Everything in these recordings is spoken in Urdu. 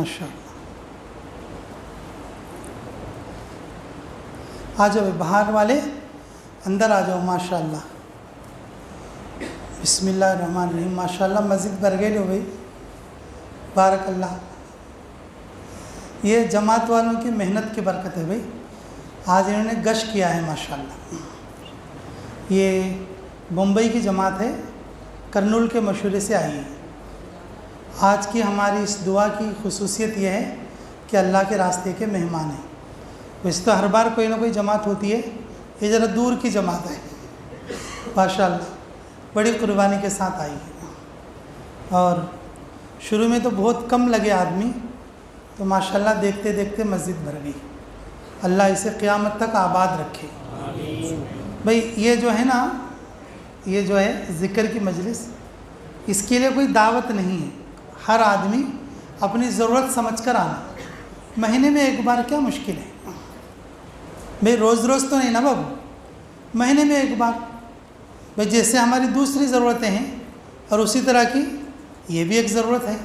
ماشاء اللہ. آ جاؤ باہر والے اندر آ جاؤ. ماشاء اللہ. بسم اللہ الرحمن الرحیم. ماشاء اللہ مسجد بھر گئے ہو بھائی. بارک اللہ. یہ جماعت والوں کی محنت کی برکت ہے بھائی. آج انہوں نے گشت کیا ہے ماشاء اللہ. یہ بمبئی کی جماعت ہے, کرنول کے مشورے سے آئی ہے. آج کی ہماری اس دعا کی خصوصیت یہ ہے کہ اللہ کے راستے کے مہمان ہیں. ویسے تو ہر بار کوئی نہ کوئی جماعت ہوتی ہے, یہ ذرا دور کی جماعت ہے ماشاء اللہ. بڑی قربانی کے ساتھ آئی ہے. اور شروع میں تو بہت کم لگے آدمی, تو ماشاءاللہ دیکھتے دیکھتے مسجد بھر گئی. اللہ اسے قیامت تک آباد رکھے. بھئی یہ جو ہے نا, یہ جو ہے ذکر کی مجلس, اس کے لیے کوئی دعوت نہیں ہے. ہر آدمی اپنی ضرورت سمجھ کر آنا. مہینے میں ایک بار کیا مشکل ہے بھئی, روز روز تو نہیں نا بابو, مہینے میں ایک بار. بھئی جیسے ہماری دوسری ضرورتیں ہیں اور اسی طرح کی یہ بھی ایک ضرورت ہے,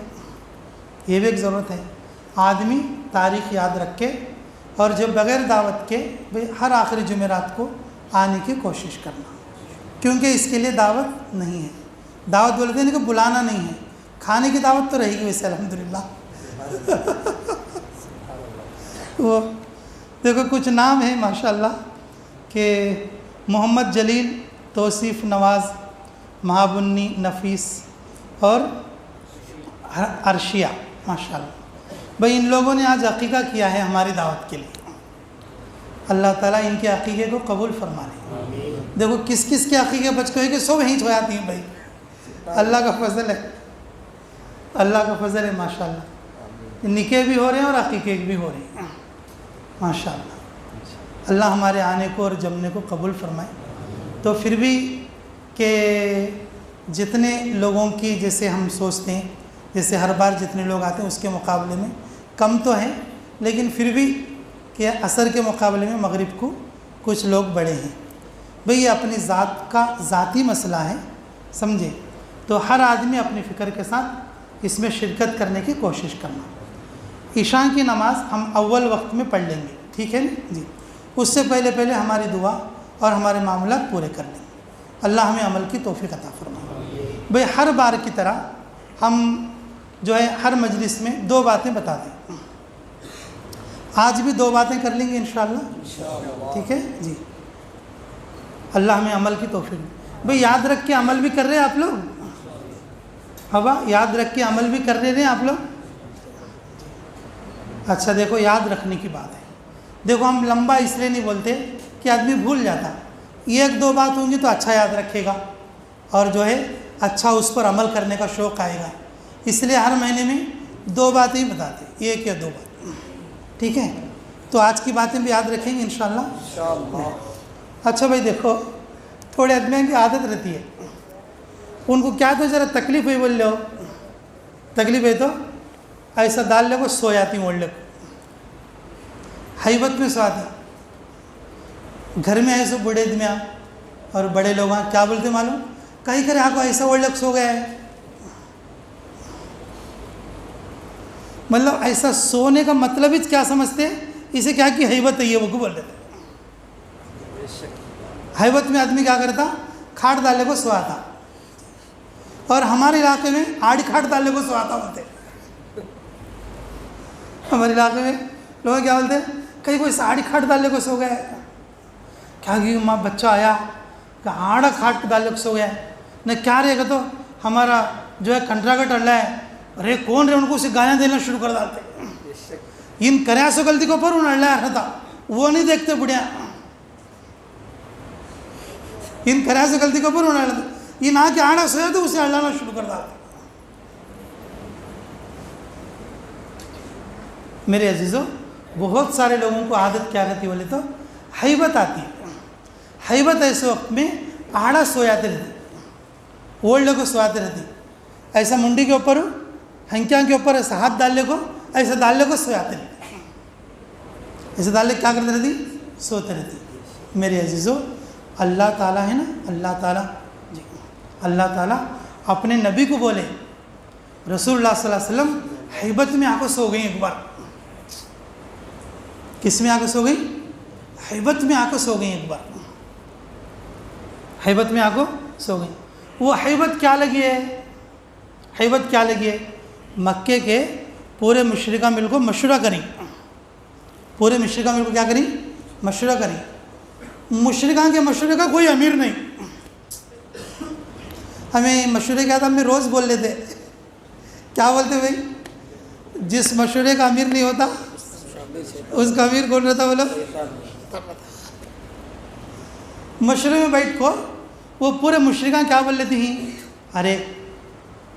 یہ بھی ایک ضرورت ہے. آدمی تاریخ یاد رکھے اور جو بغیر دعوت کے بھئی ہر آخری جمعرات کو آنے کی کوشش کرنا, کیونکہ اس کے لیے دعوت نہیں ہے. دعوت بولتے ہیں کہ بلانا نہیں ہے, کھانے کی دعوت تو رہے گی ویسے الحمدللہ. وہ دیکھو کچھ نام ہے ماشاءاللہ کہ محمد جلیل, توصیف نواز, مہابنی, نفیس اور عرشیہ ماشاءاللہ. بھئی ان لوگوں نے آج عقیقہ کیا ہے ہماری دعوت کے لیے. اللہ تعالیٰ ان کے عقیقے کو قبول فرما لے. دیکھو کس کس کے عقیقے بچ کے کہ سب ہی چھویاتی ہیں بھائی. اللہ کا فضل ہے, اللہ کا فضل ہے ماشاءاللہ. نکاح بھی ہو رہے ہیں اور عقیقے بھی ہو رہے ہیں ماشاءاللہ. اللہ ہمارے آنے کو اور جمنے کو قبول فرمائے. تو پھر بھی کہ جتنے لوگوں کی جیسے ہم سوچتے ہیں, جیسے ہر بار جتنے لوگ آتے ہیں اس کے مقابلے میں کم تو ہیں, لیکن پھر بھی کہ عصر کے مقابلے میں مغرب کو کچھ لوگ بڑے ہیں. بھئی یہ اپنی ذات کا ذاتی مسئلہ ہے, سمجھے. تو ہر آدمی اپنی فکر کے ساتھ اس میں شرکت کرنے کی کوشش کرنا. عشاء کی نماز ہم اول وقت میں پڑھ لیں گے, ٹھیک ہے جی. اس سے پہلے پہلے ہماری دعا اور ہمارے معاملات پورے کر لیں گے. اللہ ہمیں عمل کی توفیق عطا فرمائے. بھئی ہر بار کی طرح ہم جو ہے ہر مجلس میں 2 باتیں بتا دیں. آج بھی 2 باتیں کر لیں گے انشاءاللہ, ٹھیک ہے جی. اللہ ہمیں عمل کی توفیق. بھئی یاد رکھ کے عمل بھی کر رہے ہیں آپ لوگ, ہوا یاد رکھ کے عمل بھی کر رہے ہیں آپ لوگ. اچھا دیکھو یاد رکھنے کی بات ہے. دیکھو ہم لمبا اس لیے نہیں بولتے کہ آدمی بھول جاتا. 1-2 بات ہوں گی تو اچھا یاد رکھے گا اور جو ہے اچھا اس پر عمل کرنے کا شوق آئے گا. اس لیے ہر مہینے میں 2 باتیں ہی بتاتے, 1 یا 2 بات, ٹھیک ہے. تو آج کی باتیں بھی یاد رکھیں گے انشاءاللہ. اچھا بھائی دیکھو تھوڑے آدمیوں کی عادت رہتی ہے, ان کو کیا تو ذرا تکلیف ہوئی بول لو, تکلیف ہے تو ایسا ڈال لے کو سو جاتی اوڑھ لے کو, حیبت میں سو آتی. گھر میں ایسے بوڑھے آدمیاں اور بڑے لوگ کیا بولتے معلوم, کہیں کرے آپ کو ایسا اوڑھ لے سو گیا ہے. مطلب ایسا سونے کا مطلب ہی کیا سمجھتے ہیں, اسے کیا کہ حیبت ہے, یہ وہ کو بول دیتے. حیبت میں آدمی کیا کرتا, کھاٹ ڈالنے کو سواتا. اور ہمارے علاقے میں آڑی کھاٹ ڈالنے کو سواتا بولتے. ہمارے علاقے میں لوگ کیا بولتے ہیں, کہیں کوئی آڑی کھاٹ ڈالنے کو سو گیا ہے. کیا کہ ماں بچہ آیا کہ آڑا کھاٹ ڈالنے کو سو گیا ہے نہ کیا رہے گا, تو ہمارا جو ہے کنٹراکٹ اللہ ہے, ارے کون رہے, ان کو اسے گالیاں دینا شروع کر ڈالتے. ان کریا سو غلطی کو پر انہوں اللہ رہتا, وہ نہیں دیکھتے بڑھیا. ان کریا سے غلطی کو پر انہوں اللہ, ان آ کے آڑا سویا تو اسے اللہ شروع کر ڈالتے. میرے عزیزوں, بہت سارے لوگوں کو عادت کیا رہتی بولے تو حیبت آتی ہے. حیبت ایسے وقت میں آڑا سویاتے رہتی, اوڑھنے کو سواتے رہتی. ایسا منڈی کے اوپر ہنکیاں کے اوپر ایسا ہاتھ ڈالنے کو, ایسا ڈالنے کو سویاتے رہتی. ایسے ڈالنے کیا کرتے رہتی, سوتے رہتی. میرے عزیزوں, اللہ تعالیٰ ہے نا, اللہ تعالیٰ اپنے نبی کو بولے, رسول اللہ صلی اللہ علیہ وسلم حیبت میں آ کے سو گئی ایک بار. کس میں آ کے سو گئی؟ حیبت میں آ کے سو گئی ایک بار. حیبت میں آ کے سو گئی. وہ حیبت کیا لگی ہے؟ حیبت کیا لگی ہے؟ مکے کے پورے مشرکہ مل کو مشورہ کریں. پورے مشرکہ مل کو کیا کریں؟ مشورہ کریں. مشرکہ کے مشورے کا کوئی امیر نہیں. ہمیں مشورے کیا تھا، ہمیں روز بول لیتے. کیا بولتے بھائی؟ جس مشورے کا امیر نہیں ہوتا اس کا امیر کون رہتا؟ بولو. مشورے میں بیٹھ کو وہ پورے مشرکہ کیا بول لیتی ہیں؟ ارے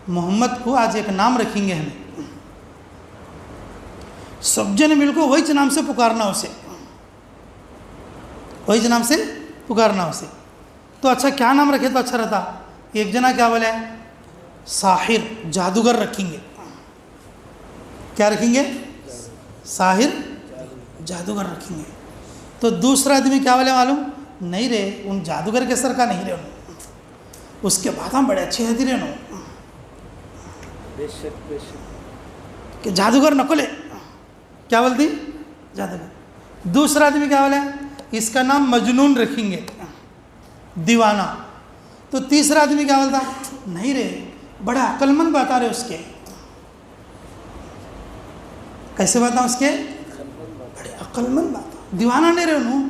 محمد کو آج ایک نام رکھیں گے ہمیں. سب جن مل کو وہی نام سے پکارنا اسے، وہی نام سے پکارنا اسے. تو اچھا کیا نام رکھے تو اچھا رہتا؟ ایک جنا کیا بولے؟ ساحر، جادوگر رکھیں گے. کیا رکھیں گے؟ ساحر، جادوگر رکھیں گے. تو دوسرا آدمی کیا بولے معلوم؟ نہیں رے، ان جادوگر کے سر کا نہیں رہے انہوں. اس کے بعد ہم بڑے اچھے حدی رہے کہ جادوگر نہ کھلے. کیا بولتی؟ جادوگر. دوسرا آدمی کیا بولے؟ اس کا نام مجنون رکھیں گے، دیوانہ. تو تیسرا آدمی کیا بولتا؟ نہیں رے، بڑا عقل مند بتا رہے اس کے. کیسے بتا اس کے؟ بڑے عقل مند بات. دیوانہ نہیں رہے انہوں.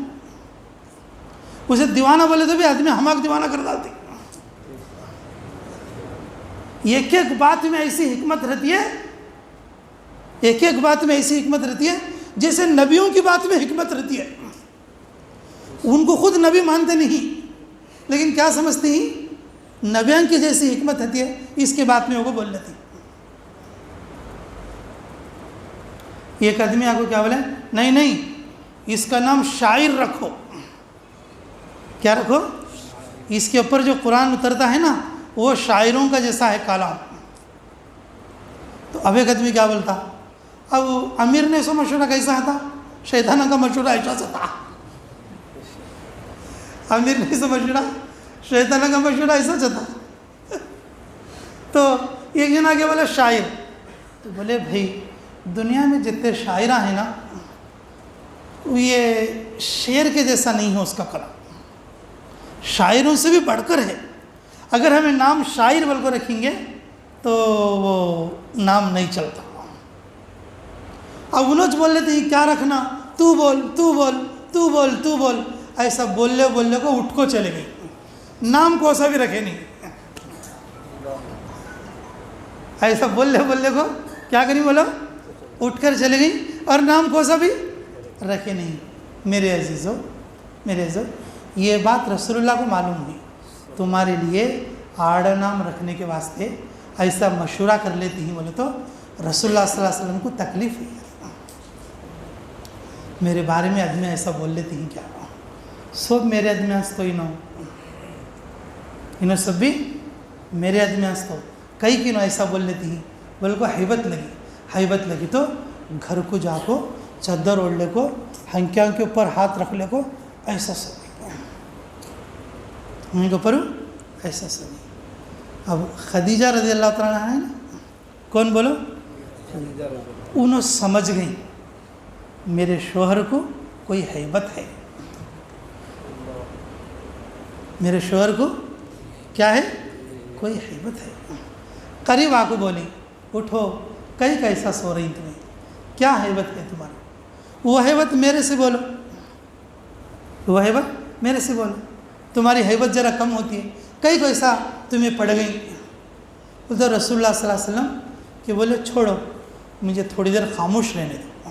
اسے دیوانہ بولے تو بھی آدمی ہماک دیوانہ کر ڈالتے. ایک ایک بات میں ایسی حکمت رہتی ہے، ایک ایک بات میں ایسی حکمت رہتی ہے جیسے نبیوں کی بات میں حکمت رہتی ہے. ان کو خود نبی مانتے نہیں، لیکن کیا سمجھتے ہیں نبیان کی جیسی حکمت رہتی ہے، اس کے بات میں وہ کو بول لیتے ہیں. ایک آدمی آپ کو کیا بولے؟ نہیں نہیں، اس کا نام شاعر رکھو. کیا رکھو؟ اس کے اوپر جو قرآن اترتا ہے نا وہ شاعروں کا جیسا ہے کلام. تو اب ایک آدمی کیا بولتا؟ اب امیر نے سو مشورہ کیسا تھا؟ شیطانہ کا مشورہ ایسا سا تھا. امیر نے سو مشورہ، شیطانہ کا مشورہ ایسا تھا. تو ایک جنا کے بولے شاعر. تو بولے بھائی دنیا میں جتنے شاعرہ ہیں نا یہ شعر کے جیسا نہیں ہے اس کا کلام، شاعروں سے بھی بڑھ کر ہے. اگر ہمیں نام شاعر بول کر رکھیں گے تو وہ نام نہیں چلتا. اب انہوں بول لیتے ہیں کیا رکھنا؟ تو بول تو بول تو بول تو بول. ایسا بولنے بولنے کو اٹھ کو چلے گئی. نام کو سا بھی رکھے نہیں. ایسا بولنے بولنے کو کیا کریں بولو؟ اٹھ کر چلے گئی اور نام کو سا بھی رکھے نہیں. میرے عزیزو، میرے عزیزو، یہ بات رسول اللہ کو معلوم ہوئی. تمہارے لیے آڑ نام رکھنے کے واسطے ایسا مشورہ کر لیتی ہیں بولے تو رسول اللہ صلی اللہ علیہ وسلم کو تکلیف ہوئی. میرے بارے میں آدمی ایسا بول لیتی ہیں کیا؟ سب میرے آدمی تو انہوں سب بھی میرے آدمی تو کئی کنوں ایسا بول لیتی ہیں. بول کو حیبت لگی. حیبت لگی تو گھر کو جا کو چادر اوڑھ لے کو، ہنکیاں کے اوپر ہاتھ رکھ لے کو ایسا سو گئی. ان کے اوپر ایسا سو گئی. اب خدیجہ رضی اللہ تعالیٰ عنہ ہے نا، کون بولو؟ انہوں سمجھ گئی میرے شوہر کو کوئی حیبت ہے. میرے شوہر کو کیا ہے؟ کوئی حیبت ہے. قریب آ کو بولی اٹھو، کئی کیسا سو رہی تمہیں؟ کیا حیبت ہے تمہاری؟ وہ حیبت میرے سے بولو، وہ حیبت میرے سے بولو. تمہاری حیبت ذرا کم ہوتی ہے، کئی کیسا تمہیں پڑ گئی. ادھر رسول اللہ صلی اللہ علیہ وسلم کہ بولے چھوڑو، مجھے تھوڑی دیر خاموش رہنے دو.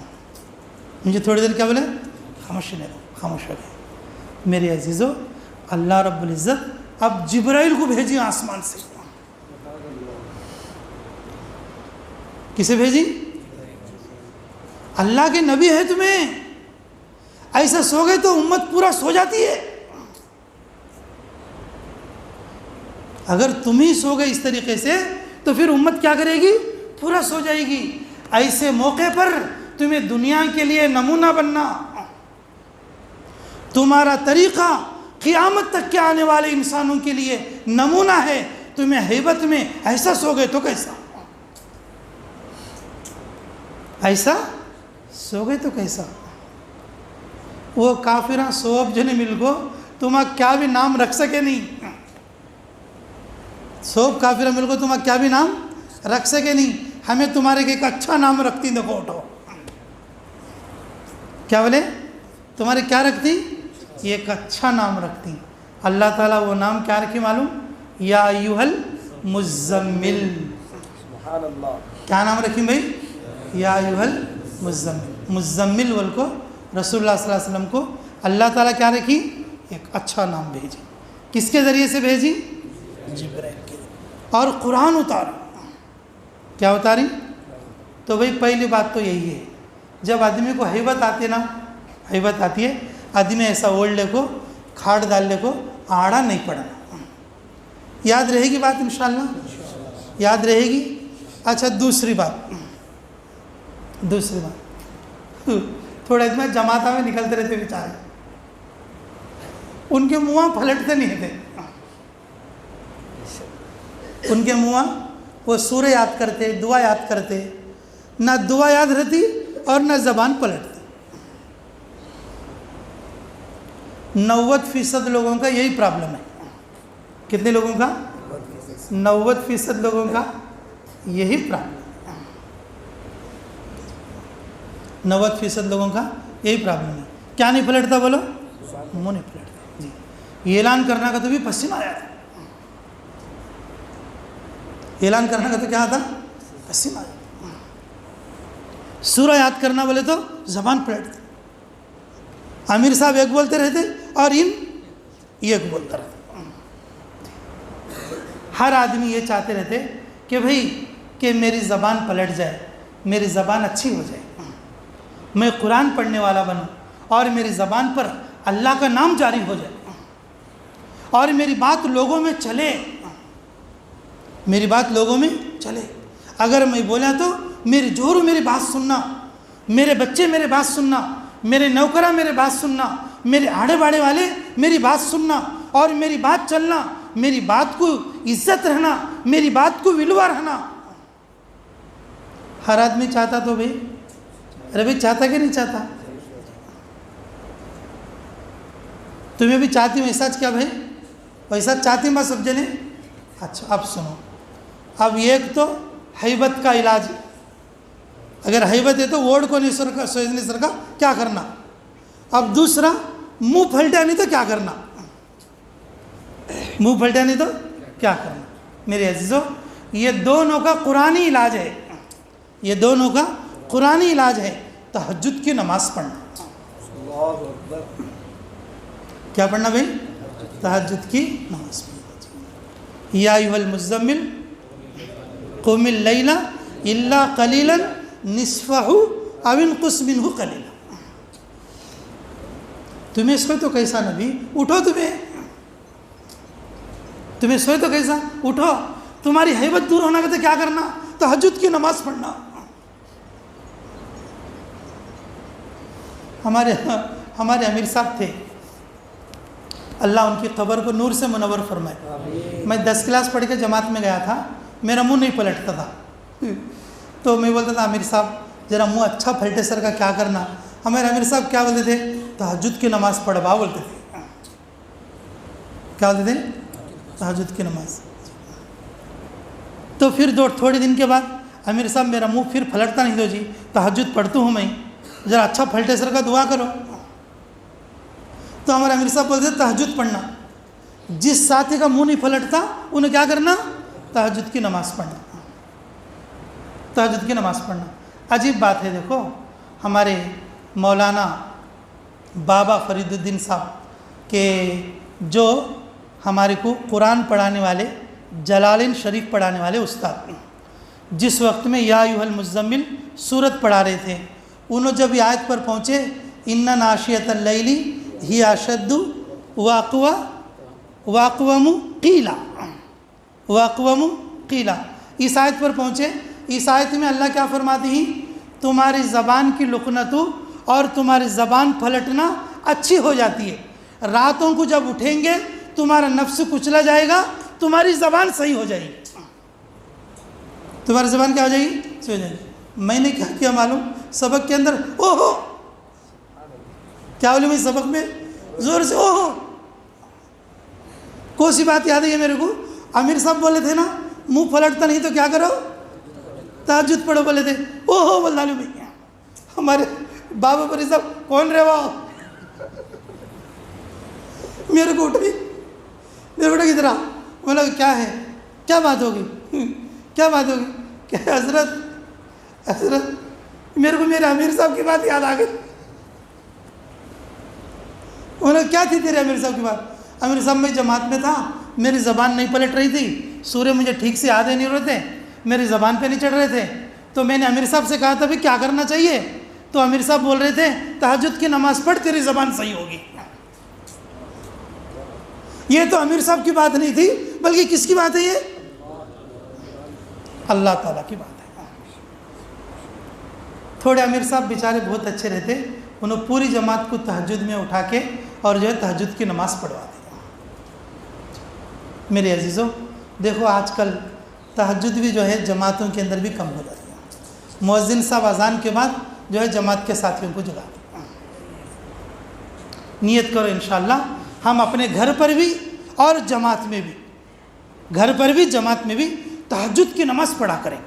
مجھے تھوڑی دیر کیا بولے؟ خاموش رہنے دو. خاموش ہو گئے. میرے عزیزو، اللہ رب العزت اب جبرائیل کو بھیجی آسمان سے. کسے بھیجی؟ اللہ کے نبی ہے تمہیں. ایسا سو گئے تو امت پورا سو جاتی ہے. اگر تم ہی سو گئے اس طریقے سے تو پھر امت کیا کرے گی؟ پورا سو جائے گی. ایسے موقع پر تمہیں دنیا کے لیے نمونہ بننا، تمہارا طریقہ قیامت تک کے آنے والے انسانوں کے لیے نمونہ ہے. تمہیں حیبت میں ایسا سو گئے تو کیسا؟ ایسا سو گئے تو کیسا؟ وہ کافراں سوب جنے مل گو تمہاں کیا بھی نام رکھ سکے نہیں، سوب کافراں مل گو تمہاں کیا بھی نام رکھ سکے نہیں، ہمیں تمہارے ایک اچھا نام رکھتی، دیکھو اٹھو کیا بولے تمہارے کیا رکھتی؟ یہ ایک اچھا نام رکھتی۔ اللہ تعالیٰ وہ نام کیا رکھی معلوم؟ یا ایھا المزمل، سبحان اللہ، کیا نام رکھی بھائی؟ یا ایھا المزمل، مزمل بول کو رسول اللہ صلی اللہ علیہ وسلم کو اللہ تعالیٰ کیا رکھی؟ ایک اچھا نام بھیجی۔ کس کے ذریعے سے بھیجی؟ جبرائیل کے ذریعے، اور قرآن اتاری۔ کیا اتاری؟ تو بھائی پہلی بات تو یہی ہے، جب آدمی کو ہیبت آتی ہے نا، ہیبت آتی ہے، آدمی ایسا اوڑھ لے کو، کھاڑ ڈال لے کو، آڑا نہیں پڑنا۔ یاد رہے گی بات انشاءاللہ؟ یاد رہے گی؟ اچھا دوسری بات تھوڑے دن میں جماعتہ میں نکلتے رہتے بیچارے، ان کے منہ پھلٹتے نہیں تھے، ان کے منہ وہ سورہ یاد کرتے، دعا یاد کرتے، نہ دعا یاد رہتی اور نہ زبان پلٹتی۔ 90% لوگوں کا یہی پرابلم ہے۔ کتنے لوگوں کا؟ 90% لوگوں کا یہی پرابلم ہے، 90% لوگوں کا یہی پرابلم ہے۔ کیا نہیں پلٹتا بولو؟ منہ نہیں پلٹتا جی۔ اعلان کرنا کا تو بھی پسینہ آیا تھا، اعلان کرنے کا تو کیا آتا؟ پسینہ آیا تھا۔ سورہ یاد کرنا بولے تو زبان پلٹتی، امیر صاحب ایک بولتے رہتے اور ان ایک بولتا رہتا۔ ہر آدمی یہ چاہتے رہتے کہ بھئی کہ میری زبان پلٹ جائے، میری زبان اچھی ہو جائے، میں قرآن پڑھنے والا بنوں اور میری زبان پر اللہ کا نام جاری ہو جائے اور میری بات لوگوں میں چلے، میری بات لوگوں میں چلے۔ اگر میں بولا تو میری جوہر میری بات سننا، میرے بچے میرے بات سننا، میرے نوکرہ میرے بات سننا، میرے آڑے باڑے والے میری بات سننا اور میری بات چلنا، میری بات کو عزت رہنا، میری بات کو ولوا رہنا۔ ہر آدمی چاہتا تو بھائی، ارے بھائی چاہتا کہ نہیں چاہتا؟ تمہیں بھی چاہتی ہوں ایسا کیا بھائی؟ ویسا چاہتی ہوں بس سب جنے۔ اچھا اب سنو، اب ایک تو ہیبت کا علاج، اگر ہیبت ہے تو ووڑ کو نہیں سر کا کیا کرنا؟ اب دوسرا منہ پھلٹا نہیں تو کیا کرنا؟ منہ پھلٹا نہیں تو کیا کرنا؟ میرے عزیزو، یہ دونوں کا قرآنی علاج ہے، یہ دونوں کا قرآنی علاج ہے۔ تہجد کی نماز پڑھنا۔ اللہ اکبر، کیا پڑھنا بھائی؟ تہجد کی نماز پڑھنا۔ یا ایھا المزمل قم اللیل الا قلیلا نصفہ او انقص منہ قلیلا۔ تمہیں سوئے تو کیسا نبی؟ اٹھو، تمہیں سوئے تو کیسا؟ اٹھو۔ تمہاری ہیبت دور ہونا کہ تو کیا کرنا؟ تہجد کی نماز پڑھنا۔ ہمارے امیر صاحب تھے، اللہ ان کی قبر کو نور سے منور فرمائے۔ میں 10 کلاس پڑھ کے جماعت میں گیا تھا، میرا منہ نہیں پلٹتا تھا، تو میں بولتا تھا امیر صاحب ذرا منہ اچھا پھلٹے سر کا کیا کرنا؟ ہمارے امیر صاحب کیا بولتے تھے؟ تہجد کی نماز پڑھوا بولتے تھے۔ کیا بولتے تھے؟ تہجد کی نماز۔ تو پھر تھوڑے دن کے بعد امیر صاحب میرا منہ پھر پھلٹتا نہیں، تو جی تہجد پڑھتا ہوں میں، ذرا اچھا پھلٹے سر کا دعا کرو۔ تو ہمارے امیر صاحب بولتے تھے تہجد پڑھنا، جس ساتھی کا منہ نہیں پھلٹتا انہیں کیا کرنا؟ تہجد کی نماز پڑھنا، تہجد کی نماز پڑھنا۔ عجیب بات ہے، دیکھو ہمارے مولانا بابا فرید الدین صاحب کہ جو ہمارے کو قرآن پڑھانے والے، جلالین شریف پڑھانے والے استاد، جس وقت میں یا ایھا المزمل سورت پڑھا رہے تھے، انہوں جب یہ آیت پر پہنچے ان ناشیۃ اللیل ہی اشد واقوم قیلا، واقوم قیلا، اس آیت پر پہنچے۔ اس آیت میں اللہ کیا فرماتے ہیں؟ تمہاری زبان کی لقنتوں اور تمہاری زبان پھلٹنا اچھی ہو جاتی ہے، راتوں کو جب اٹھیں گے تمہارا نفس کچلا جائے گا، تمہاری زبان صحیح ہو جائے گی، تمہاری زبان کیا ہو جائے گی؟ صحیح ہو جائے گی۔ میں نے کیا کیا معلوم؟ سبق کے اندر او ہو، کیا بولے میں سبق میں زور سے او ہو. کون سی بات یاد ہے میرے کو؟ امیر صاحب بولے تھے نا منہ پلٹتا نہیں تو کیا کرو؟ تہجد پڑھو بولے تھے. او ہو بول ڈالو میں. ہمارے بابا پری صاحب کون رہے وہ؟ میرے کو اٹھ گئی، میرے کو اٹھ گئی ذرا. بولا کیا ہے، کیا بات ہوگی، کیا بات ہوگی؟ کہ حضرت میرے کو میرے امیر صاحب کی بات یاد آ گئی. بولا کیا تھی تیرے امیر صاحب کی بات؟ امیر صاحب میں جماعت میں تھا، میری زبان نہیں پلٹ رہی تھی، سورے مجھے ٹھیک سے یاد نہیں ہو رہے تھے، میری زبان پہ نہیں چڑھ رہے تھے، تو میں نے امیر صاحب سے کہا تھا بھی کیا کرنا چاہیے؟ تو امیر صاحب بول رہے تھے تہجد کی نماز پڑھ تیری زبان صحیح ہوگی. یہ تو امیر صاحب کی بات نہیں تھی، بلکہ کس کی بات ہے؟ یہ اللہ تعالیٰ کی بات ہے. تھوڑے امیر صاحب بیچارے بہت اچھے رہتے، انہوں پوری جماعت کو تہجد میں اٹھا کے اور جو ہے تہجد کی نماز پڑھوا دی. میرے عزیزوں دیکھو آج کل تہجد بھی جو ہے جماعتوں کے اندر بھی کم ہو جاتی ہے. مؤذن صاحب اذان کے بعد جو ہے جماعت کے ساتھیوں کو جگا دیں. نیت کرو انشاءاللہ ہم اپنے گھر پر بھی اور جماعت میں بھی، گھر پر بھی جماعت میں بھی تہجد کی نماز پڑھا کریں.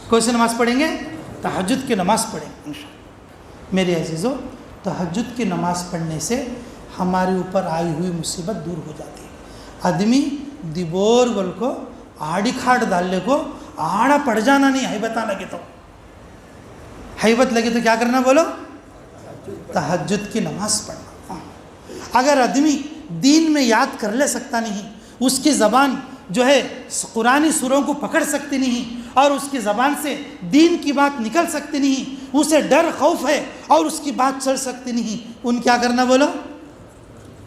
کون سی نماز پڑھیں گے؟ تہجد کی نماز پڑھیں گے انشاءاللہ. میرے عزیزوں تہجد کی نماز پڑھنے سے ہمارے اوپر آئی ہوئی مصیبت دور ہو جاتی ہے. آدمی دیبور گل کو آڑی کھاٹ ڈالنے کو آڑا پڑ جانا نہیں. حیبت لگے تو حیبت لگے تو کیا کرنا بولو؟ تہجد کی نماز پڑھنا. اگر آدمی دین میں یاد کر لے سکتا نہیں، اس کی زبان جو ہے قرآنی سوروں کو پکڑ سکتی نہیں، اور اس کی زبان سے دین کی بات نکل سکتی نہیں، اسے ڈر خوف ہے اور اس کی بات چل سکتی نہیں، ان کیا کرنا بولو؟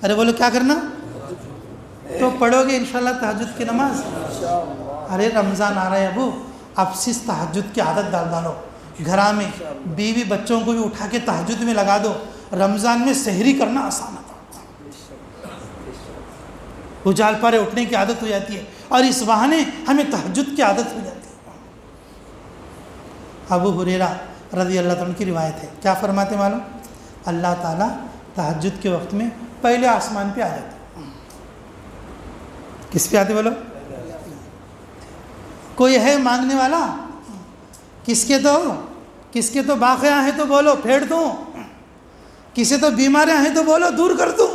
ارے بولو کیا کرنا؟ تو پڑھو گے انشاءاللہ تہجد کی نماز. ارے رمضان آ رہا ہے ابو، اب سے تہجد کی عادت ڈالو. گھرا میں بیوی بچوں کو بھی اٹھا کے تہجد میں لگا دو. رمضان میں سحری کرنا آسان ہوتا، اجال پارے اٹھنے کی عادت ہو جاتی ہے، اور اس بہانے ہمیں تہجد کی عادت ہو جاتی ہے. ابو ہریرہ رضی اللہ تعالیٰ کی روایت ہے، کیا فرماتے معلوم؟ اللہ تعالیٰ تہجد کے وقت میں پہلے آسمان پہ آ جاتے. کس پہ آتے بولو؟ کوئی ہے مانگنے والا؟ کس کے تو باقیاں ہیں تو بولو پھیڑ دوں، کسی تو بیماریاں ہیں تو بولو دور کر دوں،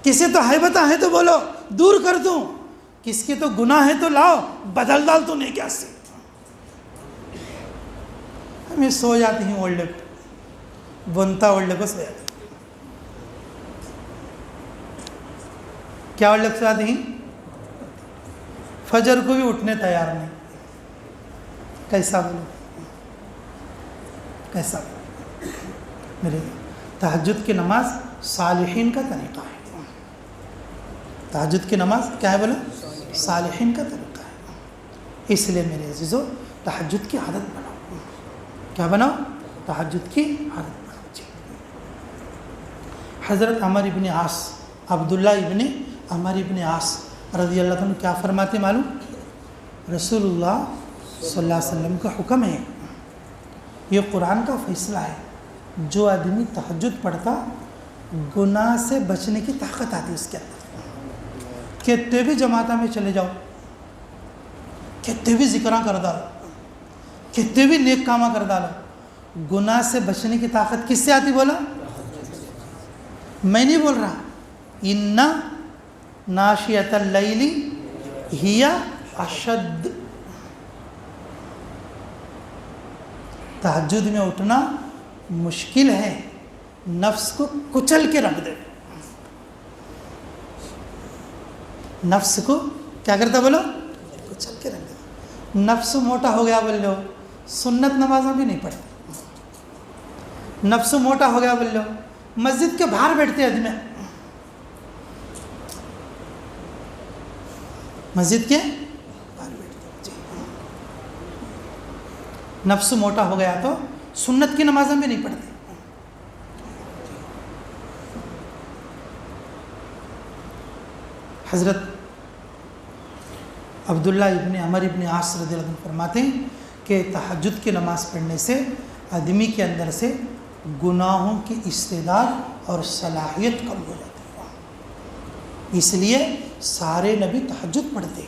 کسی تو حیبتاں ہیں تو بولو دور کر دوں، کس کے تو گناہ ہے تو لاؤ بدل ڈال تو نہیں کیا سے. ہمیں سو جاتی ہیں اولڈ بنتا اولڈ کو سو جاتی. کیا اولڈ سو جاتی ہیں؟ فجر کو بھی اٹھنے تیار نہیں. کیسا بولو؟ کیسا بولو؟ میرے تہجد کی نماز صالحین کا طریقہ ہے. تہجد کی نماز کیا ہے بولو؟ صالحین کا طریقہ ہے. اس لیے میرے عزیزو تہجد کی عادت بناؤ. کیا بناؤ؟ تہجد کی عادت بناؤ. جی. حضرت عمر ابن عاص، عبداللہ ابن عمر ابن عاص رضی اللہ عنہ کیا فرماتے معلوم؟ رسول اللہ صلی اللہ علیہ وسلم کا حکم ہے، یہ قرآن کا فیصلہ ہے، جو آدمی تہجد پڑھتا گناہ سے بچنے کی طاقت آتی اس کے اندر. کتنے بھی جماعتوں میں چلے جاؤ، کتنے بھی ذکراں کر ڈالو، کتنے بھی نیک کامہ کر ڈالو، گناہ سے بچنے کی طاقت کس سے آتی بولا؟ میں نہیں بول رہا. ان ناشیۃ اللیل ہی اشد، تہجد میں اٹھنا مشکل ہے، نفس کو کچل کے رکھ دے. نفس کو کیا کرتا بولو؟ کچل کے رکھ دے. نفس موٹا ہو گیا بول لو سنت نمازوں بھی نہیں پڑھتے. نفس موٹا ہو گیا بول لو مسجد کے باہر بیٹھتے آدمی، مسجد کے باہر بیٹھتے. نفس موٹا ہو گیا تو سنت کی نمازیں بھی نہیں پڑھتے. حضرت عبداللہ ابن عمر ابن عاص رضی اللہ عنہ فرماتے ہیں کہ تہجد کی نماز پڑھنے سے آدمی کے اندر سے گناہوں کی استعداد اور صلاحیت کم ہو جاتی ہے. اس لیے سارے نبی تہجد پڑھتے،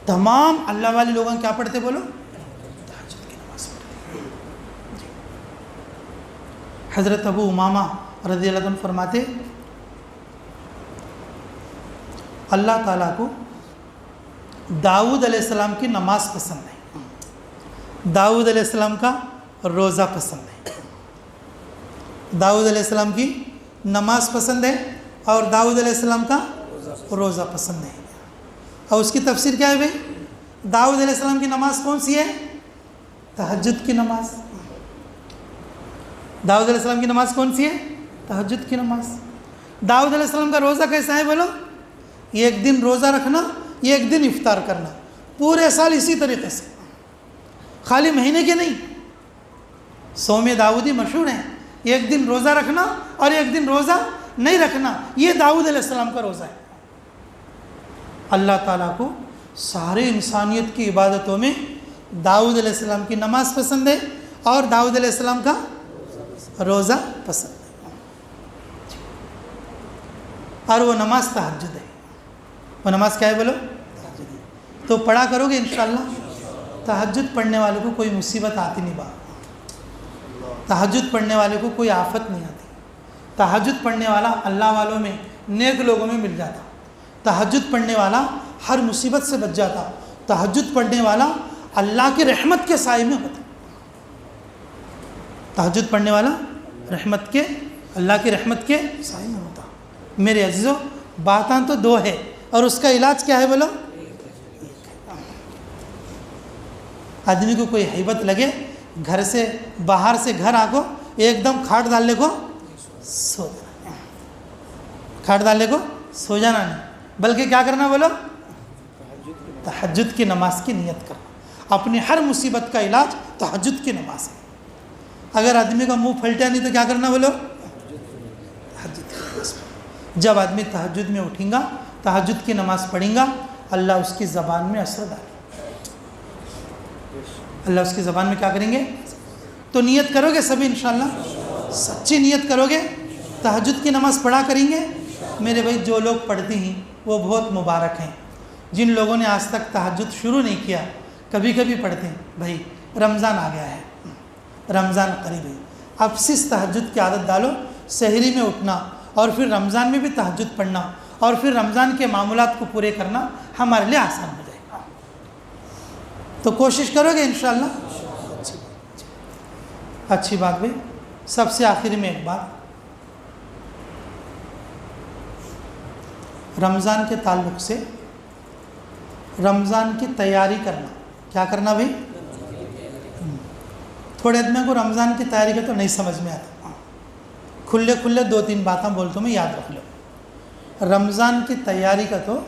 تمام اللہ والے لوگوں کیا پڑھتے بولو؟ تہجد کی نماز پڑھتے. حضرت ابو امامہ رضی اللہ عنہ فرماتے اللہ تعالیٰ کو داؤد علیہ السلام کی نماز پسند ہے، داؤد علیہ السلام کا روزہ پسند ہے. داؤد علیہ السلام کی نماز پسند ہے اور داؤد علیہ السلام کا روزہ پسند ہے. اور اس کی تفسیر کیا ہے بھائی؟ داؤد علیہ السلام کی نماز کون سی ہے؟ تہجد کی نماز. داؤد علیہ السلام کی نماز کون سی ہے؟ تہجد کی نماز. داؤد علیہ السلام کا روزہ کیسا ہے بولو؟ ایک دن روزہ رکھنا، ایک دن افطار کرنا، پورے سال اسی طریقے سے، خالی مہینے کے نہیں. صوم داؤدی مشہور ہیں، ایک دن روزہ رکھنا اور ایک دن روزہ نہیں رکھنا، یہ داؤد علیہ السلام کا روزہ ہے. اللہ تعالیٰ کو سارے انسانیت کی عبادتوں میں داؤد علیہ السلام کی نماز پسند ہے اور داؤد علیہ السلام کا روزہ پسند ہے. اور وہ نماز تہجد ہے. وہ نماز کیا ہے بولو؟ تہجد ہے. تو پڑھا کرو گے انشاءاللہ. تہجد پڑھنے والے کو کوئی مصیبت آتی نہیں بات. تہجد پڑھنے والے کو کوئی آفت نہیں آتی. تہجد پڑھنے والا اللہ والوں میں نیک لوگوں میں مل جاتا. تہجد پڑھنے والا ہر مصیبت سے بچ جاتا. تہجد پڑھنے والا اللہ کی رحمت کے سائے میں ہوتا. تہجد پڑھنے والا رحمت کے، اللہ کی رحمت کے سائے میں ہوتا. میرے عزیزو، باتاں تو دو ہے اور اس کا علاج کیا ہے بولو؟ آدمی کو کوئی ہیبت لگے، گھر سے باہر سے گھر آ کو ایک دم کھاٹ ڈالنے کو سو جانا. کھاٹ ڈالنے کو سو جانا نہیں، بلکہ کیا کرنا بولو؟ تہجد کی نماز کی نیت کرنا. اپنی ہر مصیبت کا علاج تہجد کی نماز ہے. اگر آدمی کا منہ پھلٹا نہیں تو کیا کرنا بولو؟ تہجد کی نماز. جب آدمی تہجد میں اٹھیں گا، تہجد کی نماز پڑھیں گا، اللہ اس کی زبان میں اثر ڈالے. اللہ اس کی زبان میں کیا کریں گے؟ تو نیت کرو گے سبھی انشاءاللہ؟ سچی نیت کرو گے، تہجد کی نماز پڑھا کریں گے. میرے بھائی، جو لوگ پڑھتے ہیں وہ بہت مبارک ہیں. جن لوگوں نے آج تک تہجد شروع نہیں کیا، کبھی کبھی پڑھتے ہیں. بھائی رمضان آ گیا ہے، رمضان قریب ہے، اب صرف تہجد کی عادت ڈالو. سحری میں اٹھنا اور پھر رمضان میں بھی تہجد پڑھنا اور پھر رمضان کے معمولات کو پورے کرنا ہمارے لیے آسان ہو جائے گا. تو کوشش کرو گے انشاءاللہ؟ اچھی بات بھائی. سب سے آخر میں ایک بات، رمضان کے تعلق سے رمضان کی تیاری کرنا. کیا کرنا بھائی؟ تھوڑے آدمیوں کو رمضان کی تیاری کا تو نہیں سمجھ میں آتا. کھلے کھلے دو تین باتیں بولتا ہوں میں، یاد رکھ لو. رمضان کی تیاری کا تو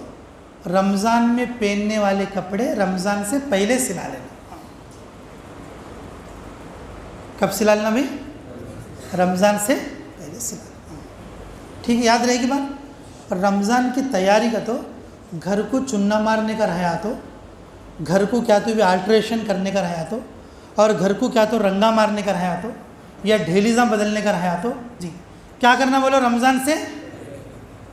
رمضان میں پہننے والے کپڑے رمضان سے پہلے سلا لینا. کب سلا لینا بھائی؟ رمضان سے پہلے سلا لینا. ٹھیک ہے، یاد رہے گی بات. رمضان کی تیاری کا تو گھر کو چننا مارنے کا رہا تو، گھر کو کیا تو بھی آلٹریشن کرنے کا رہا تو، اور گھر کو کیا تو رنگا مارنے کا رہا تو، یا ڈھیلیزاں بدلنے کا رہا تو، جی کیا کرنا بولو؟ رمضان سے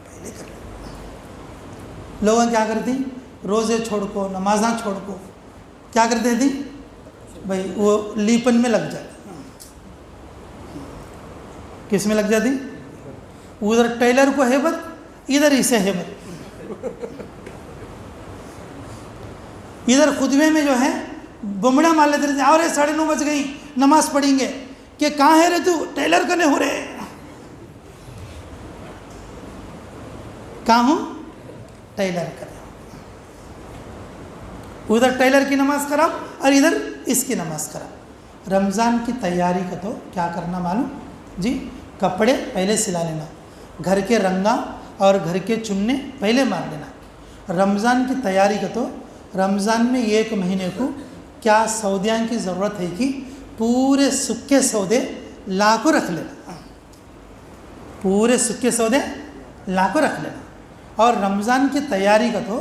پہلے کر لو. لوگ کیا کرتے ہیں؟ روزے چھوڑ کو، نمازاں چھوڑ کو کیا کرتے تھے بھائی؟ وہ لیپن میں لگ جاتے. کس میں لگ جاتی؟ ادھر ٹیلر کو ہیبت، ادھر اسے ہیبت. ادھر خطبے میں جو ہے بمڑا مار لیتے رہتے، اور 9:30 بج گئی، نماز پڑھیں گے. کہ کہاں ہے رے تو؟ ٹیلر کنے ہو رہے. کہاں ہوں؟ ٹیلر کرے. ادھر ٹیلر کی نماز خراب اور ادھر اس کی نماز خراب. رمضان کی تیاری کا تو کیا کرنا معلوم؟ جی کپڑے پہلے سلا لینا، گھر کے رنگا اور گھر کے چننے پہلے مار لینا. رمضان کی تیاری کا تو رمضان میں 1 مہینے کو کیا سودیاں کی ضرورت ہے کہ پورے سکے سودے لا کو رکھ لینا. پورے سکے سودے لا کو رکھ لینا. اور رمضان کی تیاری کا تو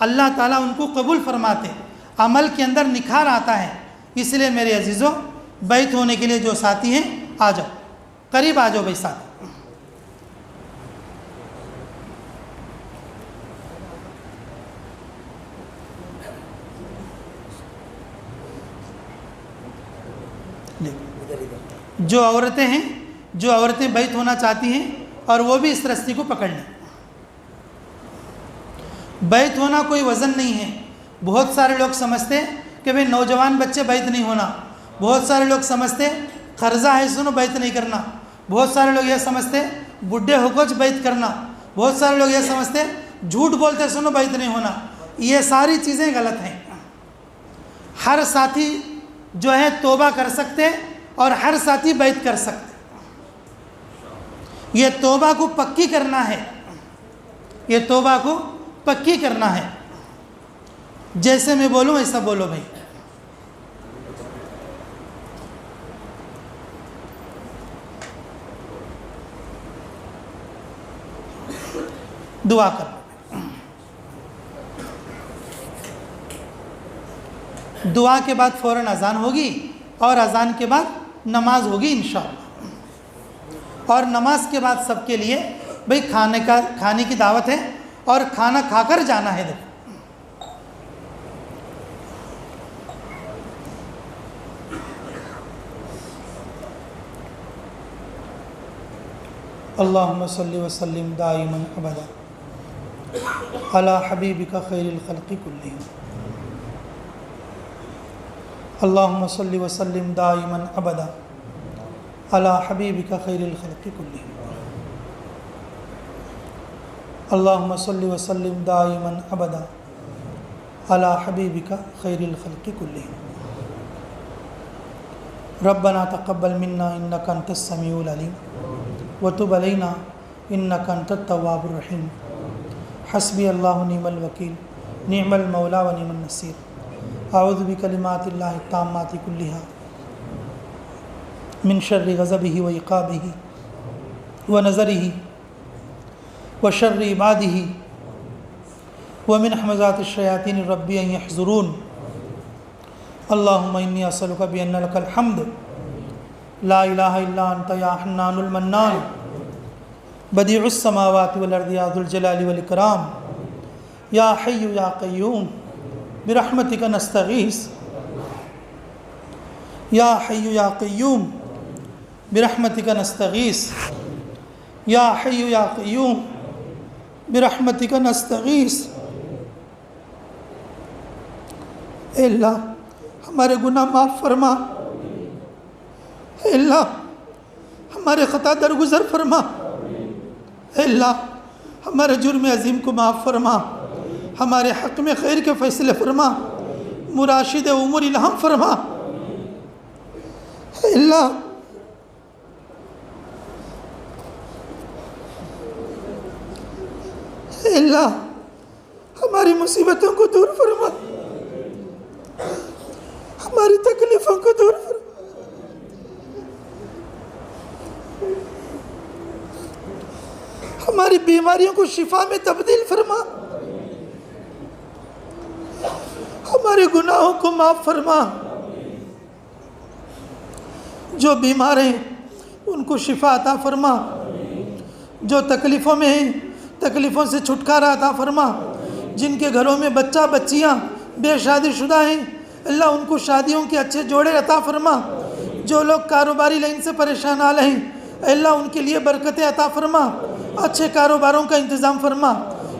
اللہ تعالیٰ ان کو قبول فرماتے، عمل کے اندر نکھار آتا ہے۔ اس لیے میرے عزیزوں، بیت ہونے کے لیے جو ساتھی ہیں آ جاؤ، قریب آ جاؤ بھائی ساتھی۔ جو عورتیں بیت ہونا چاہتی ہیں اور وہ بھی اس رسی کو پکڑ لیں۔ بیت ہونا کوئی وزن نہیں ہے۔ بہت سارے لوگ سمجھتے ہیں کہ بھئی نوجوان بچے بیت نہیں ہونا، بہت سارے لوگ سمجھتے ہیں قرضہ ہے سنو بیت نہیں کرنا، بہت سارے لوگ یہ سمجھتے ہیں بڈھے ہو کچھ بیت کرنا، بہت سارے لوگ یہ سمجھتے ہیں جھوٹ بولتے سنو بیت نہیں ہونا۔ یہ ساری چیزیں غلط ہیں۔ ہر ساتھی جو ہے توبہ کر سکتے اور ہر ساتھی بیت کر سکتے۔ یہ توبہ کو پکی کرنا ہے، یہ توبہ کو پکی کرنا ہے۔ جیسے میں بولوں ایسا بولو بھائی۔ دعا کر، دعا کے بعد فوراً اذان ہوگی اور اذان کے بعد نماز ہوگی انشاءاللہ۔ اور نماز کے بعد سب کے لیے بھئی کھانے کی دعوت ہے اور کھانا کھا کر جانا ہے۔ دیکھو اللہم صلی وسلم دائما ابدا علی حبیبک خیر الخلق کلہم۔ اللہم صلی وسلم دائما ابدا علی حبیبک خیر الخلق کلہم۔ اللہم صلی وسلم دائما ابدا علی حبیبک خیر الخلق کلہم۔ ربنا تقبل منا انک انت السمیع العلیم وتب علینا انک انت التواب الرحیم۔ حسبی اللہ نعم الوکیل نعم المولا و نعم النصیر۔ اعوذ بکلمات اللہ التامات کلہا من شر غضبہ و عقابہ و نظرہ و شر عبادہ و من حمزات الشیاطین ربی ان یحضرون۔ اللہم انی اسألک بان لک الحمد لا الہ الا انت یا حنان المنان بدیع السماوات والارض یا ذو الجلال والاکرام یا حی یا قیوم برحمتک نستغیث یا حی یا قیوم برحمتک نستغیث یا حی یا قیوم برحمتک نستغیث۔ اے اللہ ہمارے گناہ معاف فرما، اے اللہ ہمارے خطا درگزر فرما، اے اللہ ہمارے جرم عظیم کو معاف فرما، ہمارے حق میں خیر کے فیصلے فرما، مراشد امور الہام فرما۔ اے اللہ اے اللہ ہماری مصیبتوں کو دور فرما، ہماری تکلیفوں کو دور فرما، ہماری بیماریوں کو شفا میں تبدیل فرما، ہمارے گناہوں کو معاف فرما۔ جو بیمار ہیں ان کو شفا عطا فرما، جو تکلیفوں میں ہیں تکلیفوں سے چھٹکارا عطا فرما، جن کے گھروں میں بچہ بچیاں بے شادی شدہ ہیں اللہ ان کو شادیوں کے اچھے جوڑے عطا فرما، جو لوگ کاروباری لائن سے پریشان آ رہے ہیں اللہ ان کے لیے برکتیں عطا فرما، اچھے کاروباروں کا انتظام فرما،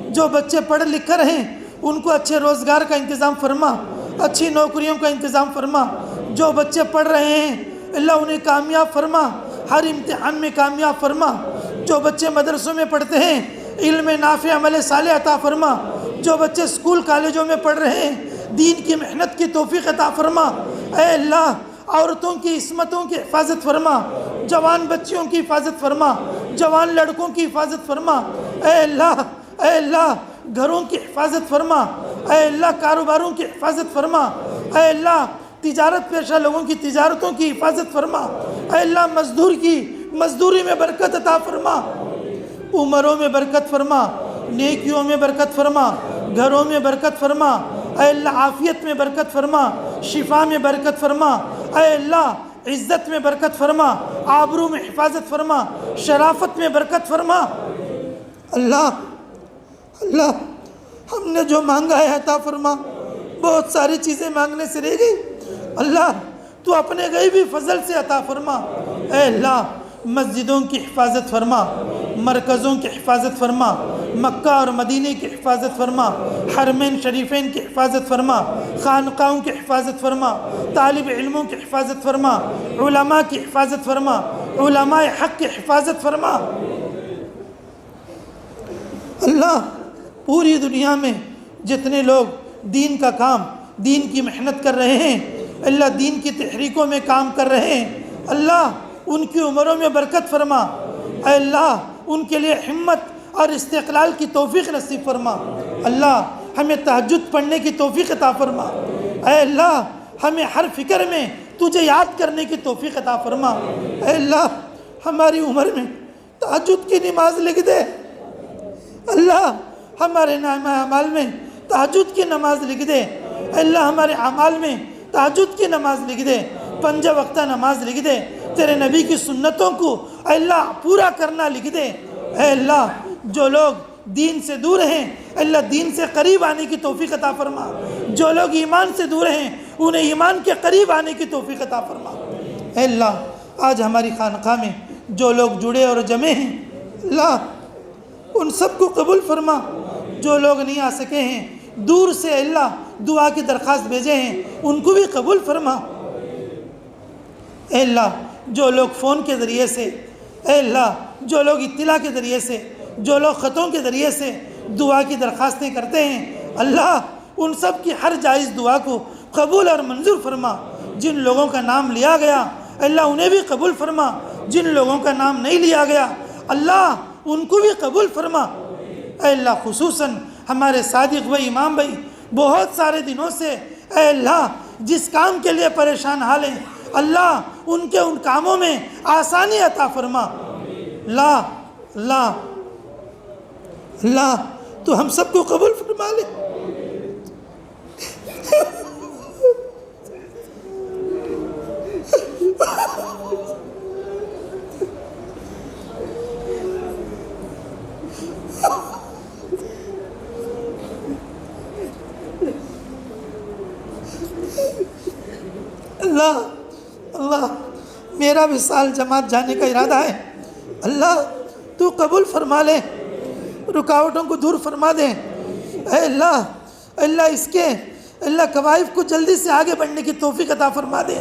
جو بچے پڑھ لکھ کر ہیں ان کو اچھے روزگار کا انتظام فرما، اچھی نوکریوں کا انتظام فرما، جو بچے پڑھ رہے ہیں اللہ انہیں کامیاب فرما، ہر امتحان میں کامیاب فرما، جو بچے مدرسوں میں پڑھتے ہیں علم نافع عمل صالح عطا فرما، جو بچے اسکول کالجوں میں پڑھ رہے ہیں دین کی محنت کی توفیق عطا فرما۔ اے اللہ عورتوں کی عصمتوں کی حفاظت فرما، جوان بچیوں کی حفاظت فرما، جوان لڑکوں کی حفاظت فرما۔ اے اللہ گھروں کی حفاظت فرما، اے اللہ کاروباروں کی حفاظت فرما، اے اللہ تجارت پیشہ لوگوں کی تجارتوں کی حفاظت فرما، اے اللہ مزدور کی مزدوری میں برکت عطا فرما، عمروں میں برکت فرما، نیکیوں میں برکت فرما، گھروں میں برکت فرما، اے اللہ عافیت میں برکت فرما، شفا میں برکت فرما، اے اللہ عزت میں برکت فرما، آبرو میں حفاظت فرما، شرافت میں برکت فرما۔ اللہ اللہ ہم نے جو مانگا ہے عطا فرما، بہت ساری چیزیں مانگنے سے رہ گئی، اللہ تو اپنے غیبی فضل سے عطا فرما۔ اے اللہ مسجدوں کی حفاظت فرما، مرکزوں کی حفاظت فرما، مکہ اور مدینے کی حفاظت فرما، حرمین شریفین کی حفاظت فرما، خانقاہوں کی حفاظت فرما، طالب علموں کی حفاظت فرما، علماء کی حفاظت فرما، علماء حق کی حفاظت فرما۔ اللہ پوری دنیا میں جتنے لوگ دین کا کام، دین کی محنت کر رہے ہیں، اللہ دین کی تحریکوں میں کام کر رہے ہیں، اللہ ان کی عمروں میں برکت فرما۔ اے اللہ ان کے لیے ہمت اور استقلال کی توفیق نصیب فرما۔ اللہ ہمیں تہجد پڑھنے کی توفیق عطا فرما۔ اے اللہ ہمیں ہر فکر میں تجھے یاد کرنے کی توفیق عطا فرما۔ اے اللہ ہماری عمر میں تہجد کی نماز لکھ دے، اللہ ہمارے اعمال میں تہجد کی نماز لکھ دے، اے اللہ ہمارے اعمال میں تہجد کی نماز لکھ دے، 5 وقتہ نماز لکھ دے، تیرے نبی کی سنتوں کو اے اللہ پورا کرنا لکھ دے۔ اے اللہ جو لوگ دین سے دور ہیں اللہ دین سے قریب آنے کی توفیق عطا فرما، جو لوگ ایمان سے دور ہیں انہیں ایمان کے قریب آنے کی توفیق عطا فرما۔ اے اللہ آج ہماری خانقاہ میں جو لوگ جڑے اور جمع ہیں اللہ ان سب کو قبول فرما، جو لوگ نہیں آ سکے ہیں دور سے اللہ دعا کی درخواست بھیجے ہیں ان کو بھی قبول فرما۔ اے اللہ جو لوگ فون کے ذریعے سے، اے اللہ جو لوگ اطلاع کے ذریعے سے، جو لوگ خطوں کے ذریعے سے دعا کی درخواستیں کرتے ہیں اللہ ان سب کی ہر جائز دعا کو قبول اور منظور فرما۔ جن لوگوں کا نام لیا گیا اللہ انہیں بھی قبول فرما، جن لوگوں کا نام نہیں لیا گیا اللہ ان کو بھی قبول فرما۔ اے اللہ خصوصاً ہمارے صادق بھائی امام بھائی بہت سارے دنوں سے اے اللہ جس کام کے لیے پریشان حال ہیں اللہ ان کے ان کاموں میں آسانی عطا فرما۔ اللہ اللہ اللہ تو ہم سب کو قبول فرما لے۔ اللہ اللہ میرا بھی سال جماعت جانے کا ارادہ ہے، اللہ تو قبول فرما لے، رکاوٹوں کو دور فرما دے۔ اے اللہ اللہ اس کے اللہ قوائف کو جلدی سے آگے بڑھنے کی توفیق عطا فرما دے۔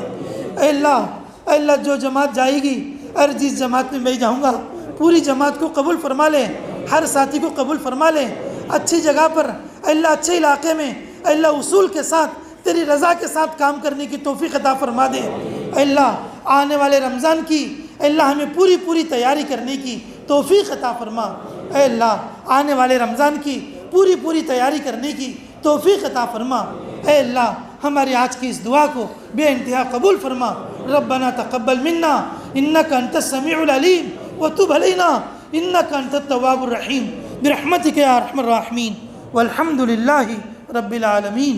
اے اللہ جو جماعت جائے گی اور جس جماعت میں میں جاؤں گا پوری جماعت کو قبول فرما لے، ہر ساتھی کو قبول فرما لے، اچھی جگہ پر اللہ اچھے علاقے میں اللہ اصول کے ساتھ تیری رضا کے ساتھ کام کرنے کی توفیق عطا فرما دے۔ اے اللہ آنے والے رمضان کی اللہ ہمیں پوری تیاری کرنے کی توفیق عطا فرما۔ اے اللہ آنے والے رمضان کی پوری تیاری کرنے کی توفیق عطا فرما۔ اے اللہ ہماری آج کی اس دعا کو بے انتہا قبول فرما۔ ربنا تقبل منا انک انت السمیع العلیم وتب علینا انک انت التواب الرحیم برحمتک یا ارحم الراحمین والحمد للہ رب العالمین۔